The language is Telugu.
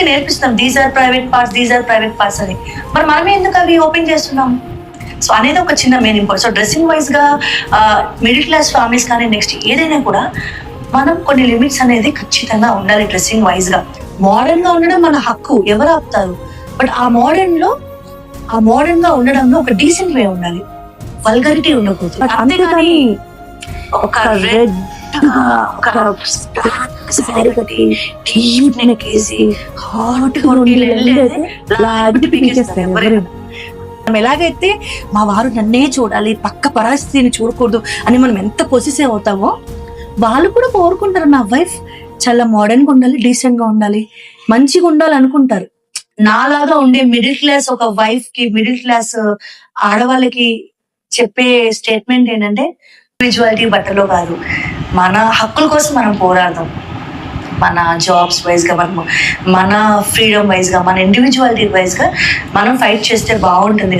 గా నేర్పిస్తున్నాం, దీస్ ఆర్ ప్రైవేట్ పార్ట్స్ అని. మరి మనమే ఎందుకు అవి ఓపెన్ చేస్తున్నాం? సో అనేది ఒక చిన్న main important. So dressing wise గా మిడిల్ క్లాస్ ఫ్యామిలీస్ కానీ నెక్స్ట్ ఏదైనా కూడా మనం కొన్ని లిమిట్స్ అనేది ఖచ్చితంగా ఉండాలి. డ్రెస్సింగ్ వైజ్ గా మోడర్న్ గా ఉండడం మన హక్కు, ఎవరు ఆపుతారు? బట్ ఆ మోడర్న్ గా ఉండడంలో ఒక డీసెంట్ వే ఉండాలి, వల్గరిటీ ఉండకూడదు. అంతేకాని ఒక రెడ్ ఒక సారీ కట్టి డీప్ నెక్ వేసి హాట్ మనం ఎలాగైతే మా వారు నన్నే చూడాలి, పక్క పరిస్థితిని చూడకూడదు అని మనం ఎంత పొసెసివ్ అవుతామో వాళ్ళు కూడా కోరుకుంటారు, నా వైఫ్ చాలా మోడర్న్ గా ఉండాలి, డీసెంట్ గా ఉండాలి, మంచిగా ఉండాలి అనుకుంటారు. నాలాగా ఉండే మిడిల్ క్లాస్ ఒక వైఫ్ కి, మిడిల్ క్లాస్ ఆడవాళ్ళకి చెప్పే స్టేట్మెంట్ ఏంటంటే, ఇండివిజువాలిటీ బట్టలో కాదు, మన హక్కుల కోసం మనం పోరాడదాం. మన జాబ్స్ వైజ్ గా, మన ఫ్రీడమ్ వైజ్ గా, మన ఇండివిజువాలిటీ వైజ్ గా మనం ఫైట్ చేస్తే బాగుంటుంది.